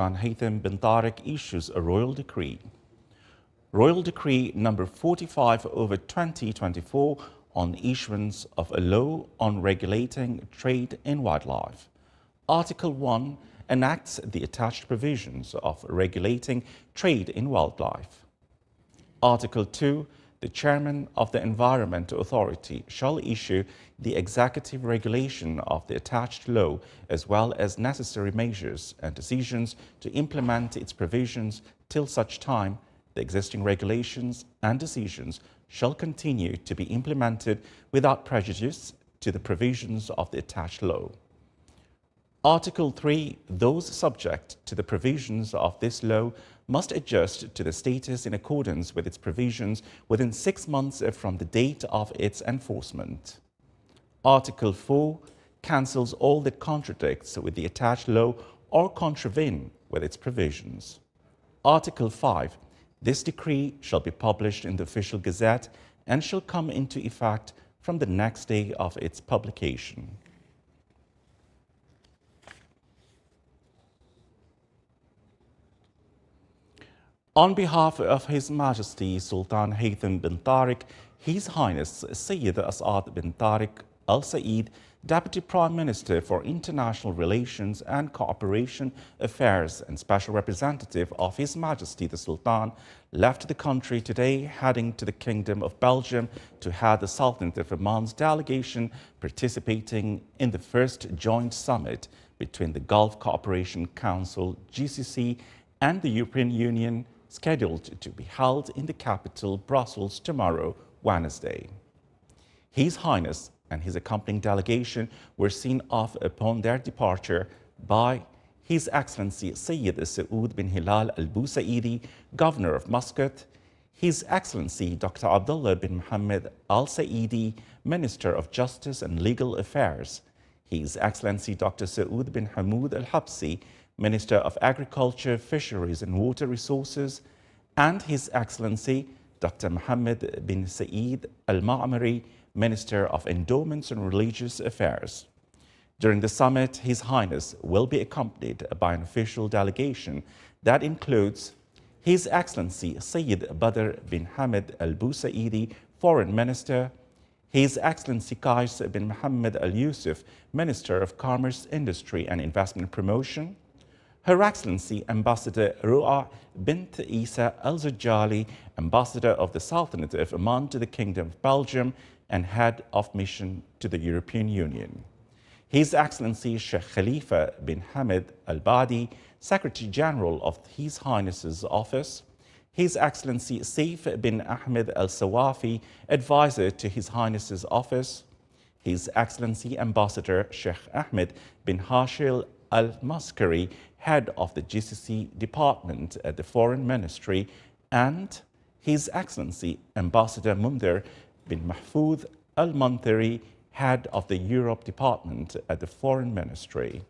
Sultan Haytham bin Tariq issues a royal decree. Royal Decree number 45/2024 on issuance of a law on regulating trade in wildlife. Article 1 enacts the attached provisions of regulating trade in wildlife. Article 2, the Chairman of the Environment Authority shall issue the executive regulation of the attached law as well as necessary measures and decisions to implement its provisions till such time the existing regulations and decisions shall continue to be implemented without prejudice to the provisions of the attached law. Article 3, those subject to the provisions of this law must adjust to the status in accordance with its provisions within 6 months from the date of its enforcement. Article 4 cancels all that contradicts with the attached law or contravene with its provisions. Article 5, this decree shall be published in the official gazette and shall come into effect from the next day of its publication. On behalf of His Majesty Sultan Haytham bin Tariq, His Highness Sayyid As'ad bin Tariq Al Saeed, Deputy Prime Minister for International Relations and Cooperation Affairs and Special Representative of His Majesty the Sultan, left the country today, heading to the Kingdom of Belgium to head the Sultanate of Oman's delegation participating in the first joint summit between the Gulf Cooperation Council (GCC) and the European Union, scheduled to be held in the capital, Brussels, tomorrow, Wednesday. His Highness and his accompanying delegation were seen off upon their departure by His Excellency Sayyid Saud bin Hilal Al Busaidi, Governor of Muscat, His Excellency Dr. Abdullah bin Mohammed Al Saidi, Minister of Justice and Legal Affairs, His Excellency Dr. Saud bin Hamoud Al Habsi, Minister of Agriculture, Fisheries and Water Resources, and His Excellency Dr. Mohammed bin Saeed Al Ma'amari, Minister of Endowments and Religious Affairs. During the summit, His Highness will be accompanied by an official delegation that includes His Excellency Sayyid Badr bin Hamid Al Busaidi, Foreign Minister, His Excellency Qais bin Mohammed Al Yusuf, Minister of Commerce, Industry and Investment Promotion, Her Excellency Ambassador Ru'a bint Isa Al Zujali, Ambassador of the Sultanate of Oman to the Kingdom of Belgium and Head of Mission to the European Union. His Excellency Sheikh Khalifa bin Hamid Al Badi, Secretary General of His Highness's Office, His Excellency Saif bin Ahmed Al Sawafi, Advisor to His Highness's Office, His Excellency Ambassador Sheikh Ahmed bin Hashil Al Maskari, Head of the GCC Department at the Foreign Ministry, and His Excellency Ambassador Mumder bin Mahfoud Al Mantari, Head of the Europe Department at the Foreign Ministry.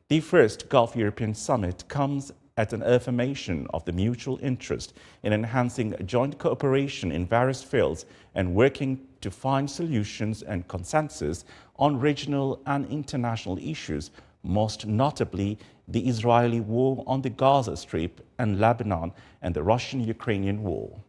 The first Gulf European Summit comes at an affirmation of the mutual interest in enhancing joint cooperation in various fields and working to find solutions and consensus on regional and international issues, most notably the Israeli war on the Gaza Strip and Lebanon and the Russian-Ukrainian war.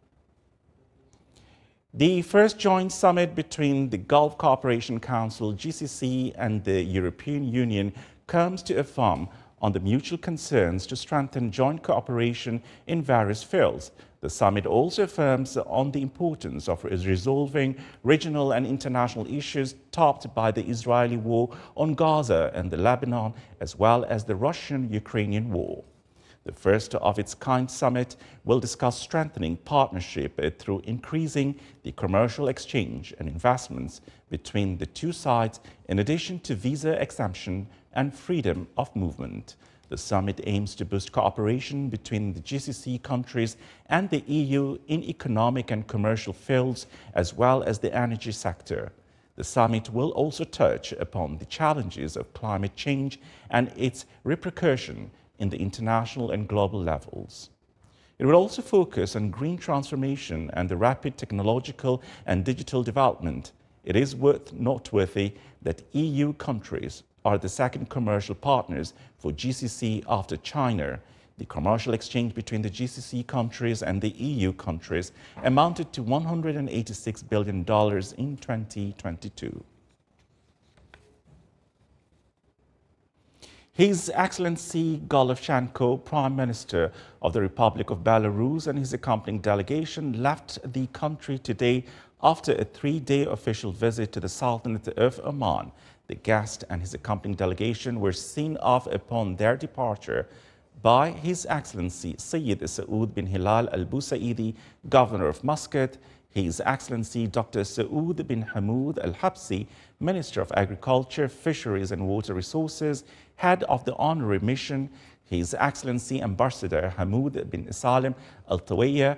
The first joint summit between the Gulf Cooperation Council, GCC, and the European Union comes to affirm on the mutual concerns to strengthen joint cooperation in various fields. The summit also affirms on the importance of resolving regional and international issues topped by the Israeli war on Gaza and the Lebanon, as well as the Russian-Ukrainian war. The first of its kind summit will discuss strengthening partnership through increasing the commercial exchange and investments between the two sides, in addition to visa exemption and freedom of movement. The summit aims to boost cooperation between the GCC countries and the EU in economic and commercial fields, as well as the energy sector. The summit will also touch upon the challenges of climate change and its repercussion in the international and global levels. It will also focus on green transformation and the rapid technological and digital development. It is noteworthy that EU countries are the second commercial partners for GCC after China. The commercial exchange between the GCC countries and the EU countries amounted to $186 billion in 2022. His Excellency Golovchenko, Prime Minister of the Republic of Belarus, and his accompanying delegation left the country today after a 3-day official visit to the Sultanate of Oman. The guest and his accompanying delegation were seen off upon their departure by His Excellency Sayyid Saud bin Hilal Al Busaidi, Governor of Muscat, His Excellency Dr. Saud bin Hamoud Al Habsi, Minister of Agriculture, Fisheries and Water Resources, Head of the Honorary Mission, His Excellency Ambassador Hamoud bin Salim Al Tawiyya,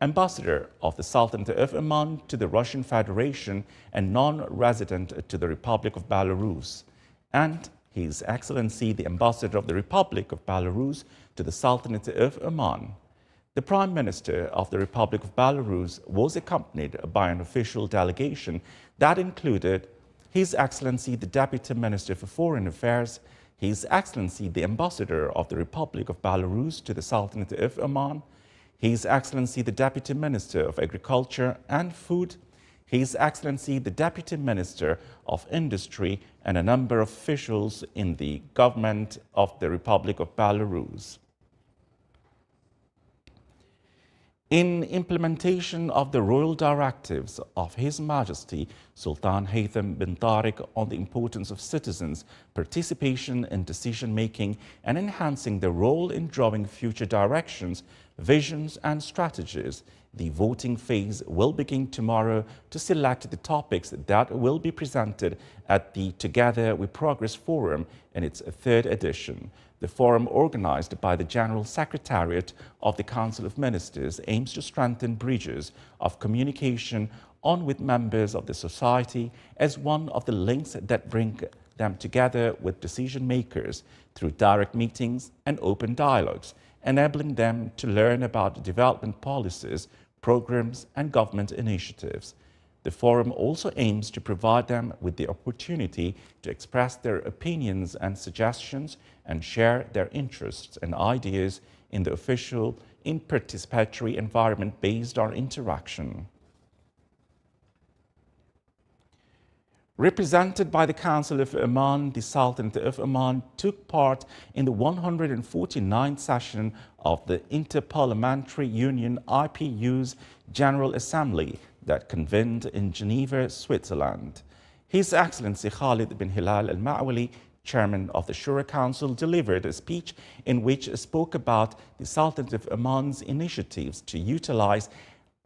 Ambassador of the Sultanate of Oman to the Russian Federation and non-resident to the Republic of Belarus, and His Excellency the Ambassador of the Republic of Belarus to the Sultanate of Oman. The Prime Minister of the Republic of Belarus was accompanied by an official delegation that included His Excellency the Deputy Minister for Foreign Affairs, His Excellency the Ambassador of the Republic of Belarus to the Sultanate of Oman, His Excellency the Deputy Minister of Agriculture and Food, His Excellency the Deputy Minister of Industry, and a number of officials in the government of the Republic of Belarus. In implementation of the royal directives of His Majesty Sultan Haytham bin Tariq on the importance of citizens' participation in decision-making and enhancing their role in drawing future directions, visions and strategies, the voting phase will begin tomorrow to select the topics that will be presented at the Together We Progress Forum in its 3rd edition. The forum, organized by the General Secretariat of the Council of Ministers, aims to strengthen bridges of communication on with members of the society as one of the links that bring them together with decision makers through direct meetings and open dialogues, enabling them to learn about development policies, programs and government initiatives. The forum also aims to provide them with the opportunity to express their opinions and suggestions and share their interests and ideas in the official, participatory environment based on interaction. Represented by the Council of Oman, the Sultanate of Oman took part in the 149th session of the Inter-parliamentary Union IPU's General Assembly that convened in Geneva, Switzerland. His Excellency Khalid bin Hilal Al-Ma'wali, Chairman of the Shura Council, delivered a speech in which spoke about the Sultanate of Oman's initiatives to utilize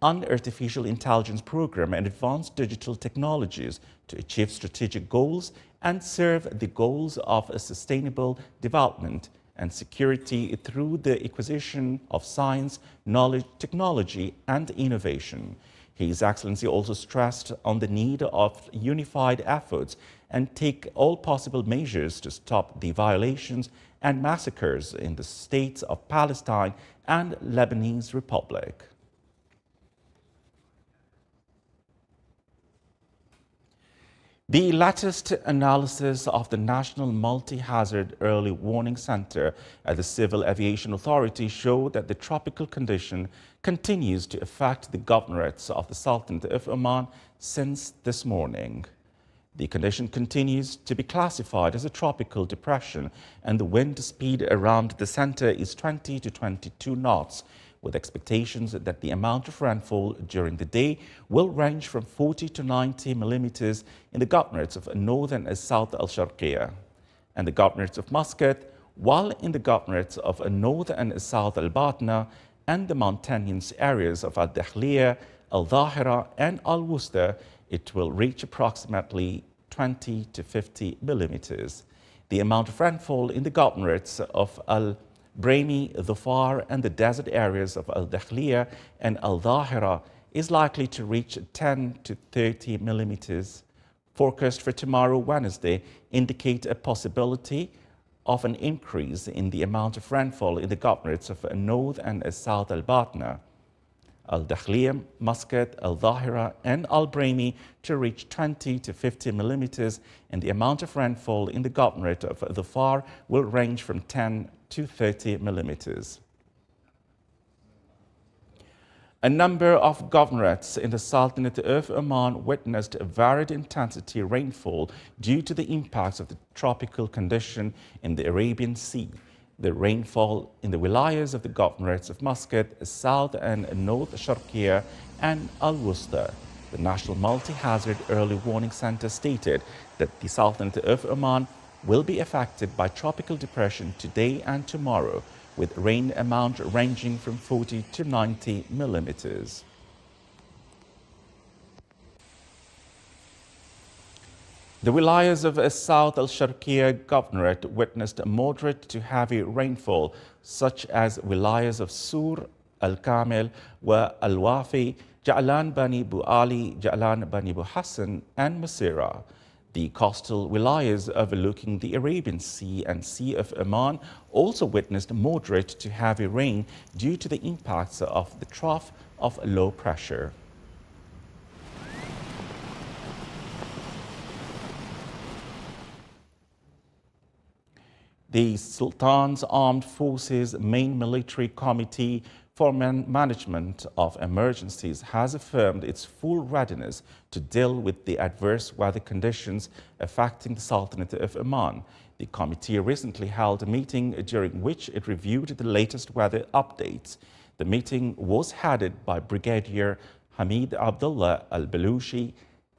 an artificial intelligence program and advanced digital technologies to achieve strategic goals and serve the goals of a sustainable development and security through the acquisition of science, knowledge, technology, and innovation. His Excellency also stressed on the need of unified efforts and take all possible measures to stop the violations and massacres in the states of Palestine and Lebanese Republic. The latest analysis of the National Multi-Hazard Early Warning Center at the Civil Aviation Authority showed that the tropical condition continues to affect the governorates of the Sultanate of Oman since this morning. The condition continues to be classified as a tropical depression, and the wind speed around the center is 20 to 22 knots, with expectations that the amount of rainfall during the day will range from 40 to 90 millimeters in the governorates of northern and south Al-Sharqiya and the governorates of Muscat, while in the governorates of north and south Al-Batna and the mountainous areas of Al-Dakhliya, Al-Dhahira and Al-Wusta, it will reach approximately 20 to 50 millimeters. The amount of rainfall in the governorates of Brahmi, Dhofar and the desert areas of Al-Dakhliya and Al-Dhahira is likely to reach 10 to 30 millimeters. Forecast for tomorrow, Wednesday, indicate a possibility of an increase in the amount of rainfall in the governorates of North and South Al-Batna, Al-Dakhliya, Muscat, Al-Dhahira and Al-Braymi to reach 20 to 50 millimeters, and the amount of rainfall in the governorate of Dhofar will range from 10 to 30 millimeters. A number of governorates in the Sultanate of Oman witnessed varied intensity rainfall due to the impacts of the tropical condition in the Arabian Sea. The rainfall in the wilayas of the governorates of Muscat, South and North Sharqiya and Al-Wusta. The National Multi-Hazard Early Warning Center stated that the Sultanate of Oman will be affected by tropical depression today and tomorrow, with rain amount ranging from 40 to 90 millimeters. The wilayas of South al-Sharqiya Governorate witnessed moderate to heavy rainfall, such as wilayas of Sur, Al-Kamil, Al-Wafi, Ja'lan Bani Bu Ali, Ja'lan Bani Bu Hassan, and Masira. The coastal wilayas overlooking the Arabian Sea and Sea of Oman also witnessed moderate to heavy rain due to the impacts of the trough of low pressure. The Sultan's Armed Forces Main Military Committee for Management of Emergencies has affirmed its full readiness to deal with the adverse weather conditions affecting the Sultanate of Oman. The committee recently held a meeting during which it reviewed the latest weather updates. The meeting was headed by Brigadier Hamid Abdullah Al-Balushi,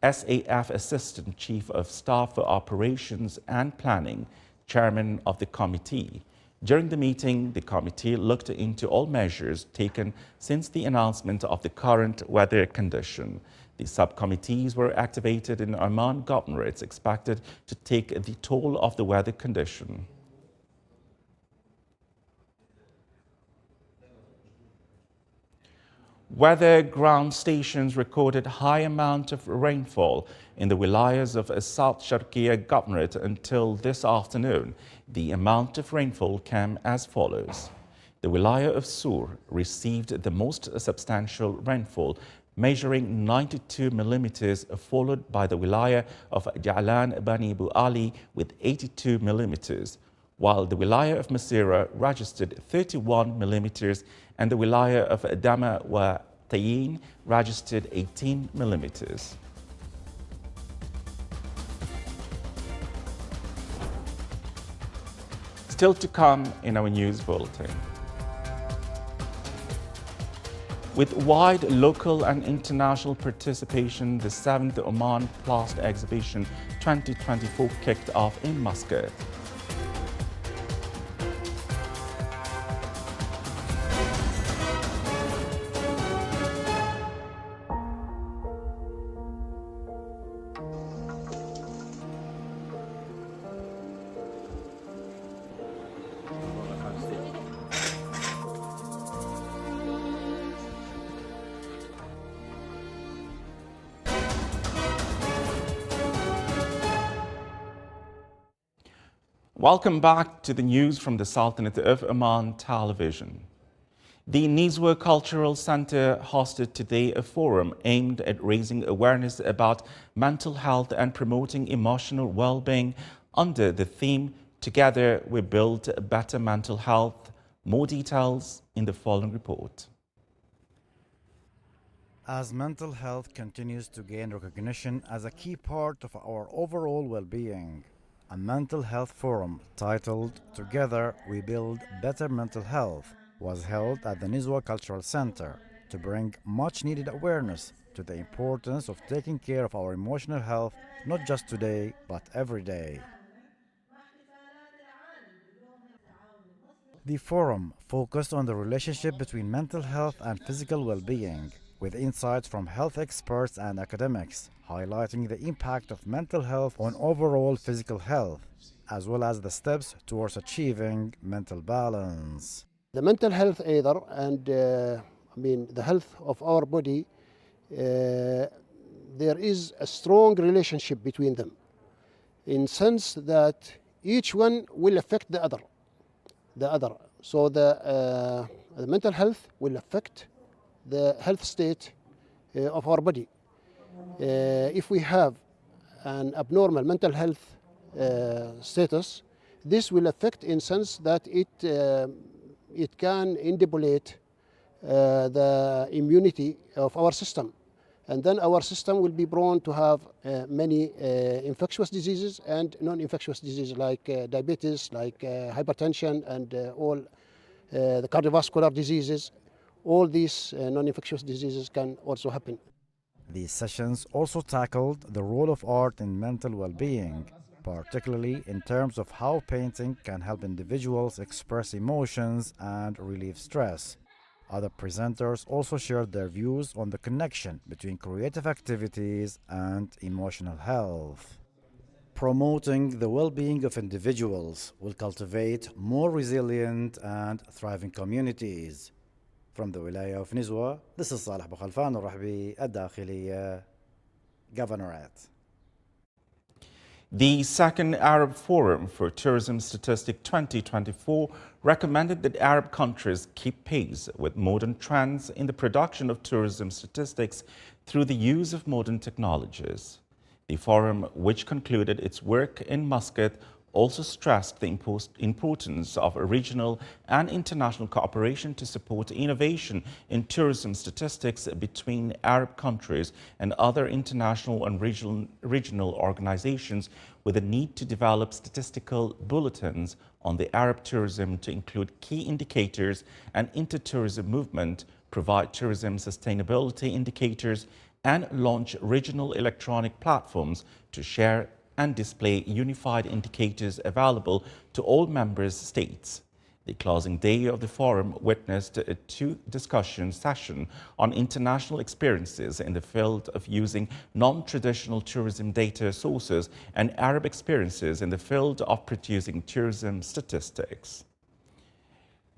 SAF Assistant Chief of Staff for Operations and Planning, Chairman of the committee. During the meeting, the committee looked into all measures taken since the announcement of the current weather condition. The subcommittees were activated in Oman governorates expected to take the toll of the weather condition. Weather ground stations recorded high amount of rainfall in the wilayas of South Sharqiya Governorate until this afternoon. The amount of rainfall came as follows. The wilaya of Sur received the most substantial rainfall, measuring 92 millimeters, followed by the wilaya of Ja'lan Bani Bu Ali with 82 millimeters, while the wilaya of Masira registered 31 millimeters and the wilaya of Dama wa Tayin registered 18 millimeters. Still to come in our news bulletin. With wide local and international participation, the 7th Oman Plast Exhibition 2024 kicked off in Muscat. Welcome back to the news from the Sultanate of Oman Television. The Nizwa Cultural Center hosted today a forum aimed at raising awareness about mental health and promoting emotional well-being under the theme Together We Build Better Mental Health. More details in the following report. As mental health continues to gain recognition as a key part of our overall well-being, a mental health forum titled Together We Build Better Mental Health was held at the Nizwa Cultural Center to bring much-needed awareness to the importance of taking care of our emotional health, not just today, but every day. The forum focused on the relationship between mental health and physical well-being, with insights from health experts and academics, highlighting the impact of mental health on overall physical health, as well as the steps towards achieving mental balance. The mental health either, and the health of our body, there is a strong relationship between them, in sense that each one will affect the other. So the mental health will affect the health state of our body. If we have an abnormal mental health status, this will affect in sense that it can indepolate the immunity of our system. And then our system will be prone to have many infectious diseases and non-infectious diseases like diabetes, like hypertension, and all the cardiovascular diseases. All these non-infectious diseases can also happen. These sessions also tackled the role of art in mental well-being, particularly in terms of how painting can help individuals express emotions and relieve stress. Other presenters also shared their views on the connection between creative activities and emotional health. Promoting the well-being of individuals will cultivate more resilient and thriving communities. From the Wilaya of Nizwa, this is Saleh Bukhalfan al-Rahbi, Al-Dakhiliya Governorate. The second Arab Forum for Tourism Statistic 2024 recommended that Arab countries keep pace with modern trends in the production of tourism statistics through the use of modern technologies. The forum, which concluded its work in Muscat, also stressed the importance of regional and international cooperation to support innovation in tourism statistics between Arab countries and other international and regional organizations, with a need to develop statistical bulletins on the Arab tourism to include key indicators and inter-tourism movement, provide tourism sustainability indicators, and launch regional electronic platforms to share and display unified indicators available to all member states. The closing day of the forum witnessed a two-discussion session on international experiences in the field of using non-traditional tourism data sources and Arab experiences in the field of producing tourism statistics.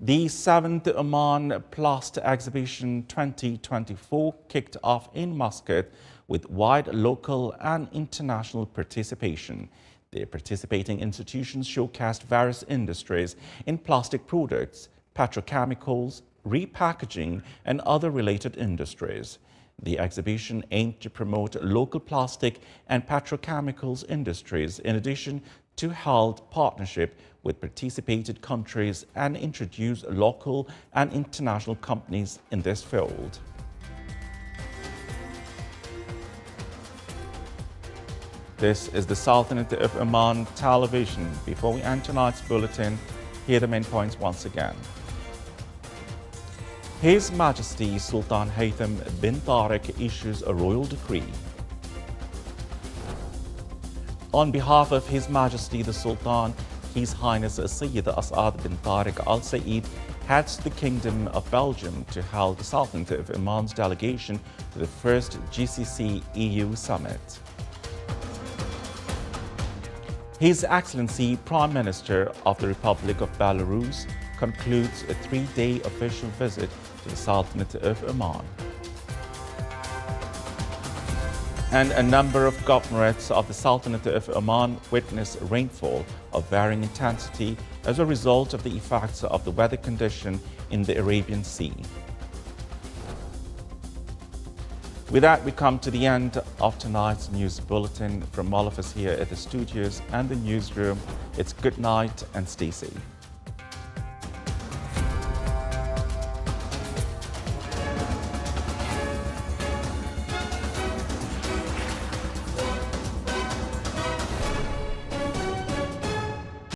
The 7th Oman Plast Exhibition 2024 kicked off in Muscat with wide local and international participation. The participating institutions showcased various industries in plastic products, petrochemicals, repackaging, and other related industries. The exhibition aimed to promote local plastic and petrochemicals industries in addition to held partnership with participated countries and introduce local and international companies in this field. This is the Sultanate of Oman television. Before we end tonight's bulletin, here are the main points once again. His Majesty Sultan Haytham bin Tariq issues a royal decree. On behalf of His Majesty the Sultan, His Highness Sayyid As'ad bin Tariq Al Said heads the Kingdom of Belgium to hold the Sultanate of Oman's delegation to the first GCC-EU summit. His Excellency Prime Minister of the Republic of Belarus concludes a 3-day official visit to the Sultanate of Oman. And a number of governorates of the Sultanate of Oman witness rainfall of varying intensity as a result of the effects of the weather condition in the Arabian Sea. With that, we come to the end of tonight's news bulletin. From all of us here at the studios and the newsroom, it's good night and stay safe.